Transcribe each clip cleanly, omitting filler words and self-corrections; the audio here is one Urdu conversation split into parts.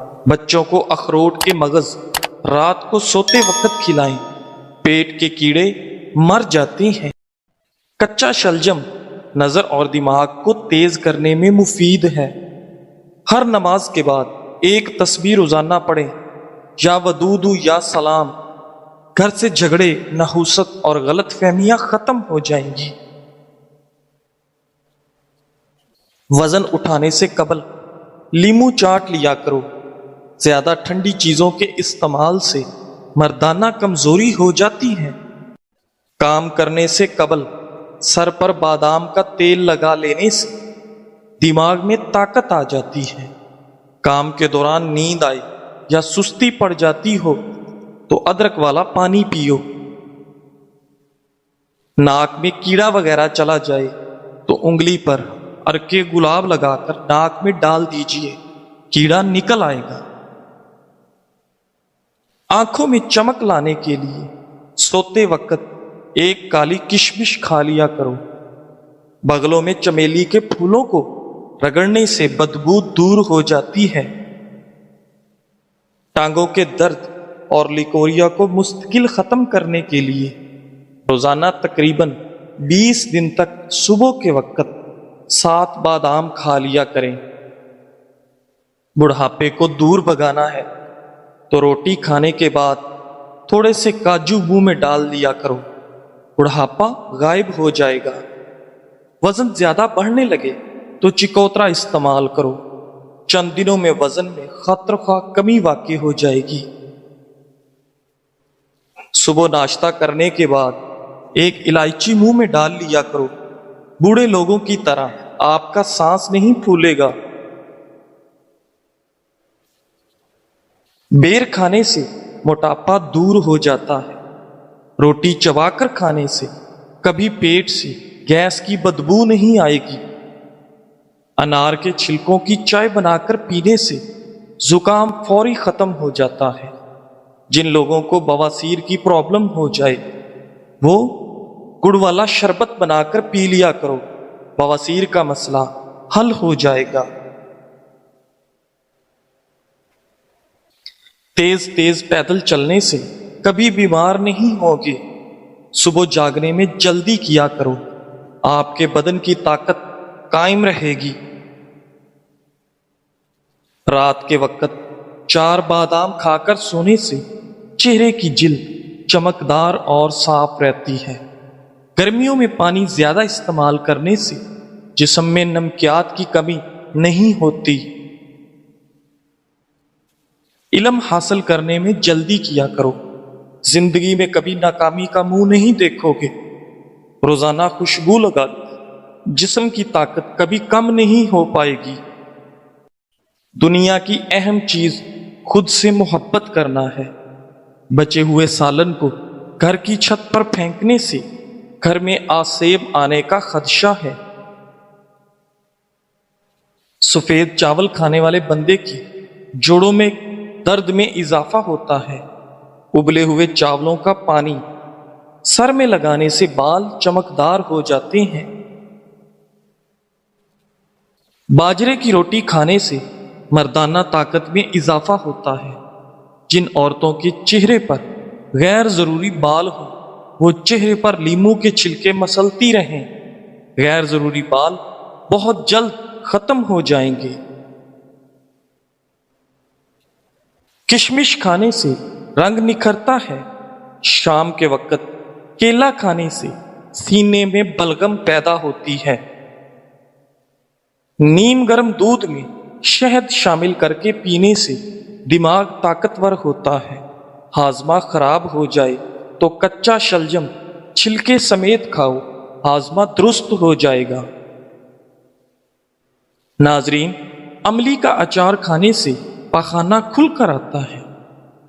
بچوں کو اخروٹ کے مغز رات کو سوتے وقت کھلائیں، پیٹ کے کیڑے مر جاتے ہیں۔ کچا شلجم نظر اور دماغ کو تیز کرنے میں مفید ہے۔ ہر نماز کے بعد ایک تسبیح روزانہ پڑھیں، یا ودود یا سلام۔ گھر سے جھگڑے، نحوست اور غلط فہمیاں ختم ہو جائیں گی۔ وزن اٹھانے سے قبل لیمو چاٹ لیا کرو۔ زیادہ ٹھنڈی چیزوں کے استعمال سے مردانہ کمزوری ہو جاتی ہے۔ کام کرنے سے قبل سر پر بادام کا تیل لگا لینے سے دماغ میں طاقت آ جاتی ہے۔ کام کے دوران نیند آئے یا سستی پڑ جاتی ہو تو ادرک والا پانی پیو۔ ناک میں کیڑا وغیرہ چلا جائے تو انگلی پر ارکے گلاب لگا کر ناک میں ڈال دیجئے، کیڑا نکل آئے گا۔ آنکھوں میں چمک لانے کے لیے سوتے وقت ایک کالی کشمش کھا لیا کرو۔ بغلوں میں چمیلی کے پھولوں کو رگڑنے سے بدبو دور ہو جاتی ہے۔ ٹانگوں کے درد اور لیکوریا کو مستقل ختم کرنے کے لیے روزانہ تقریباً 20 دن تک صبح کے وقت 7 بادام کھا لیا کریں۔ بڑھاپے کو دور بھگانا ہے تو روٹی کھانے کے بعد تھوڑے سے کاجو منہ میں ڈال دیا کرو، بڑھاپا غائب ہو جائے گا۔ وزن زیادہ بڑھنے لگے تو چکوترا استعمال کرو، چند دنوں میں وزن میں خطرخواہ کمی واقع ہو جائے گی۔ صبح ناشتہ کرنے کے بعد ایک الائچی منہ میں ڈال لیا کرو، بوڑھے لوگوں کی طرح آپ کا سانس نہیں پھولے گا۔ بیر کھانے سے موٹاپا دور ہو جاتا ہے۔ روٹی چبا کر کھانے سے کبھی پیٹ سے گیس کی بدبو نہیں آئے گی۔ انار کے چھلکوں کی چائے بنا کر پینے سے زکام فوری ختم ہو جاتا ہے۔ جن لوگوں کو بواسیر کی پرابلم ہو جائے وہ گڑ والا شربت بنا کر پی لیا کرو، بواسیر کا مسئلہ حل ہو جائے گا۔ تیز تیز پیدل چلنے سے کبھی بیمار نہیں ہوگے۔ صبح جاگنے میں جلدی کیا کرو، آپ کے بدن کی طاقت قائم رہے گی۔ رات کے وقت 4 بادام کھا کر سونے سے چہرے کی جلد چمکدار اور صاف رہتی ہے۔ گرمیوں میں پانی زیادہ استعمال کرنے سے جسم میں نمکیات کی کمی نہیں ہوتی۔ علم حاصل کرنے میں جلدی کیا کرو، زندگی میں کبھی ناکامی کا منہ نہیں دیکھو گے۔ روزانہ خوشبو لگا، جسم کی طاقت کبھی کم نہیں ہو پائے گی۔ دنیا کی اہم چیز خود سے محبت کرنا ہے۔ بچے ہوئے سالن کو گھر کی چھت پر پھینکنے سے گھر میں آسیب آنے کا خدشہ ہے۔ سفید چاول کھانے والے بندے کی جوڑوں میں درد میں اضافہ ہوتا ہے۔ ابلے ہوئے چاولوں کا پانی سر میں لگانے سے بال چمکدار ہو جاتے ہیں۔ باجرے کی روٹی کھانے سے مردانہ طاقت میں اضافہ ہوتا ہے۔ جن عورتوں کے چہرے پر غیر ضروری بال ہوں وہ چہرے پر لیمو کے چھلکے مسلتی رہیں، غیر ضروری بال بہت جلد ختم ہو جائیں گے۔ کشمش کھانے سے رنگ نکھرتا ہے۔ شام کے وقت کیلا کھانے سے سینے میں بلغم پیدا ہوتی ہے۔ نیم گرم دودھ میں شہد شامل کر کے پینے سے دماغ طاقتور ہوتا ہے۔ ہاضمہ خراب ہو جائے تو کچا شلجم چھلکے سمیت کھاؤ، ہاضمہ درست ہو جائے گا۔ ناظرین، املی کا اچار کھانے سے پاخانہ کھل کر آتا ہے۔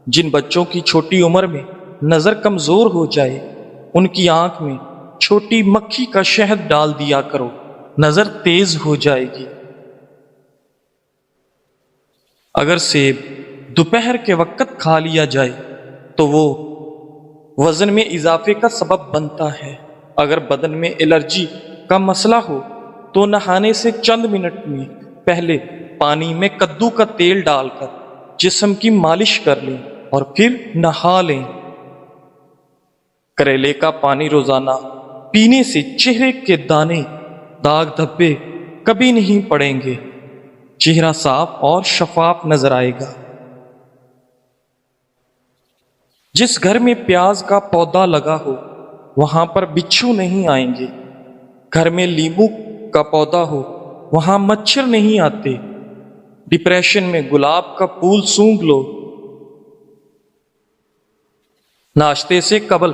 جن بچوں کی چھوٹی عمر میں نظر کمزور ہو جائے ان کی آنکھ میں چھوٹی مکھی کا شہد ڈال دیا کرو، نظر تیز ہو جائے گی۔ اگر سیب دوپہر کے وقت کھا لیا جائے تو وہ وزن میں اضافے کا سبب بنتا ہے۔ اگر بدن میں الرجی کا مسئلہ ہو تو نہانے سے چند منٹ میں پہلے پانی میں کدو کا تیل ڈال کر جسم کی مالش کر لیں اور پھر نہا لیں۔ کریلے کا پانی روزانہ پینے سے چہرے کے دانے، داغ دھبے کبھی نہیں پڑیں گے، چہرہ صاف اور شفاف نظر آئے گا۔ جس گھر میں پیاز کا پودا لگا ہو وہاں پر بچھو نہیں آئیں گے، گھر میں لیمو کا پودا ہو وہاں مچھر نہیں آتے، ڈپریشن میں گلاب کا پھول سونگھ لو۔ ناشتے سے قبل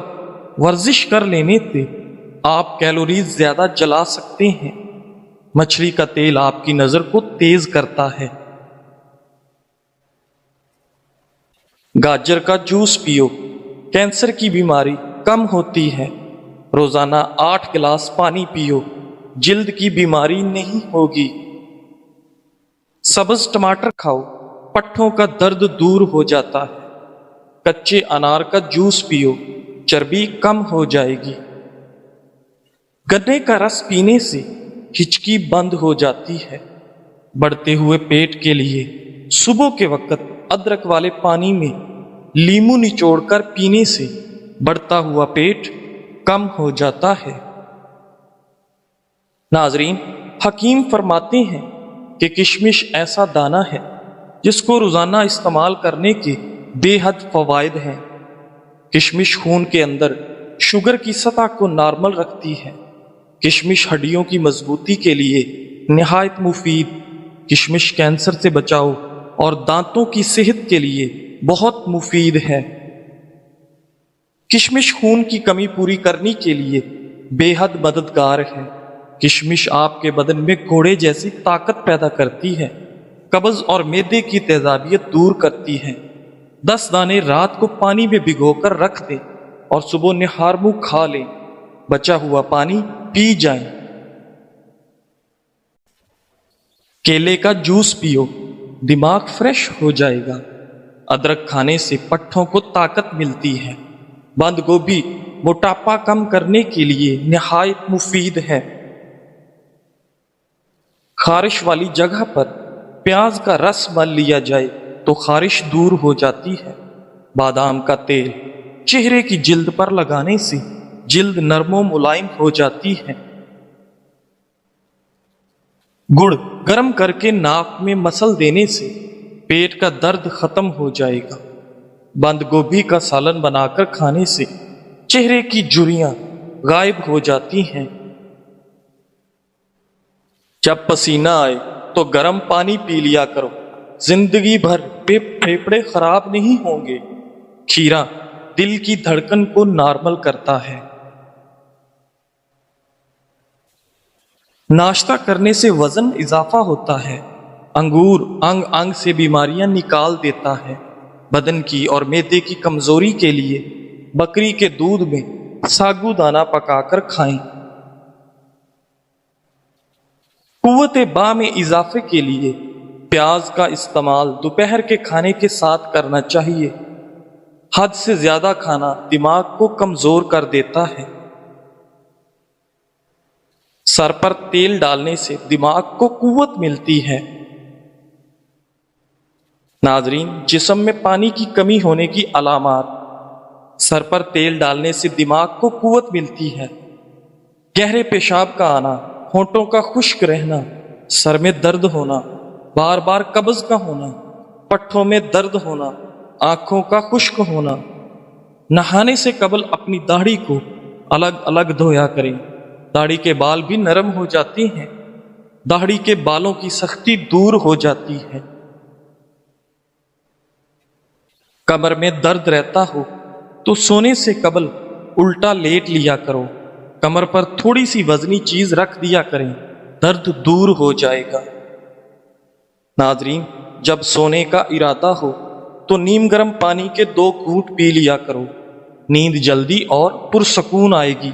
ورزش کر لینے سے آپ کیلوریز زیادہ جلا سکتے ہیں۔ مچھلی کا تیل آپ کی نظر کو تیز کرتا ہے۔ گاجر کا جوس پیو، کینسر کی بیماری کم ہوتی ہے۔ روزانہ 8 گلاس پانی پیو، جلد کی بیماری نہیں ہوگی۔ سبز ٹماٹر کھاؤ، پٹھوں کا درد دور ہو جاتا ہے۔ کچے انار کا جوس پیو، چربی کم ہو جائے گی۔ گنے کا رس پینے سے ہچکی بند ہو جاتی ہے۔ بڑھتے ہوئے پیٹ کے لیے صبح کے وقت ادرک والے پانی میں لیمو نچوڑ کر پینے سے بڑھتا ہوا پیٹ کم ہو جاتا ہے۔ ناظرین، حکیم فرماتے ہیں کہ کشمش ایسا دانہ ہے جس کو روزانہ استعمال کرنے کے بے حد فوائد ہیں۔ کشمش خون کے اندر شوگر کی سطح کو نارمل رکھتی ہے۔ کشمش ہڈیوں کی مضبوطی کے لیے نہایت مفید۔ کشمش کینسر سے بچاؤ اور دانتوں کی صحت کے لیے بہت مفید ہے۔ کشمش خون کی کمی پوری کرنے کے لیے بے حد مددگار ہے۔ کشمش آپ کے بدن میں گھوڑے جیسی طاقت پیدا کرتی ہے، قبض اور معدے کی تیزابیت دور کرتی ہے۔ 10 دانے رات کو پانی میں بھگو کر رکھ دیں اور صبح نہار منہ کھا لیں، بچا ہوا پانی پی جائیں۔ کیلے کا جوس پیو، دماغ فریش ہو جائے گا۔ ادرک کھانے سے پٹھوں کو طاقت ملتی ہے۔ بند گوبھی موٹاپا کم کرنے کے لیے نہایت مفید ہے۔ خارش والی جگہ پر پیاز کا رس مل لیا جائے تو خارش دور ہو جاتی ہے۔ بادام کا تیل چہرے کی جلد پر لگانے سے جلد نرم و ملائم ہو جاتی ہے۔ گڑ گرم کر کے ناک میں مسل دینے سے پیٹ کا درد ختم ہو جائے گا۔ بند گوبھی کا سالن بنا کر کھانے سے چہرے کی جھریاں غائب ہو جاتی ہیں۔ جب پسینہ آئے تو گرم پانی پی لیا کرو، زندگی بھر پھیپھڑے خراب نہیں ہوں گے۔ کھیرا دل کی دھڑکن کو نارمل کرتا ہے۔ ناشتہ کرنے سے وزن اضافہ ہوتا ہے۔ انگور انگ انگ سے بیماریاں نکال دیتا ہے۔ بدن کی اور معدے کی کمزوری کے لیے بکری کے دودھ میں ساگو دانہ پکا کر کھائیں۔ قوت با میں اضافے کے لیے پیاز کا استعمال دوپہر کے کھانے کے ساتھ کرنا چاہیے۔ حد سے زیادہ کھانا دماغ کو کمزور کر دیتا ہے۔ سر پر تیل ڈالنے سے دماغ کو قوت ملتی ہے۔ ناظرین، جسم میں پانی کی کمی ہونے کی علامات: سر پر تیل ڈالنے سے دماغ کو قوت ملتی ہے۔ گہرے پیشاب کا آنا، ہونٹوں کا خشک رہنا، سر میں درد ہونا، بار بار قبض کا ہونا، پٹھوں میں درد ہونا، آنکھوں کا خشک ہونا۔ نہانے سے قبل اپنی داڑھی کو الگ الگ دھویا کریں۔ داڑھی کے بال بھی نرم ہو جاتے ہیں۔ داڑھی کے بالوں کی سختی دور ہو جاتی ہے۔ کمر میں درد رہتا ہو تو سونے سے قبل الٹا لیٹ لیا کرو۔ کمر پر تھوڑی سی وزنی چیز رکھ دیا کریں، درد دور ہو جائے گا۔ ناظرین، جب سونے کا ارادہ ہو تو نیم گرم پانی کے 2 گھونٹ پی لیا کرو، نیند جلدی اور پرسکون آئے گی۔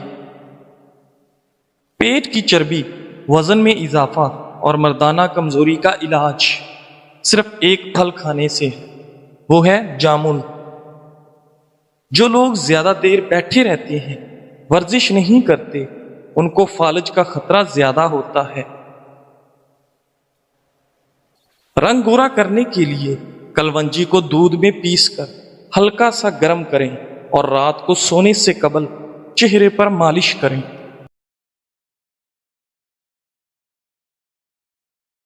پیٹ کی چربی، وزن میں اضافہ اور مردانہ کمزوری کا علاج صرف ایک پھل کھانے سے ہے، وہ ہے جامن۔ جو لوگ زیادہ دیر بیٹھے رہتے ہیں، ورزش نہیں کرتے، ان کو فالج کا خطرہ زیادہ ہوتا ہے۔ رنگ گورا کرنے کے لیے کلونجی کو دودھ میں پیس کر ہلکا سا گرم کریں اور رات کو سونے سے قبل چہرے پر مالش کریں۔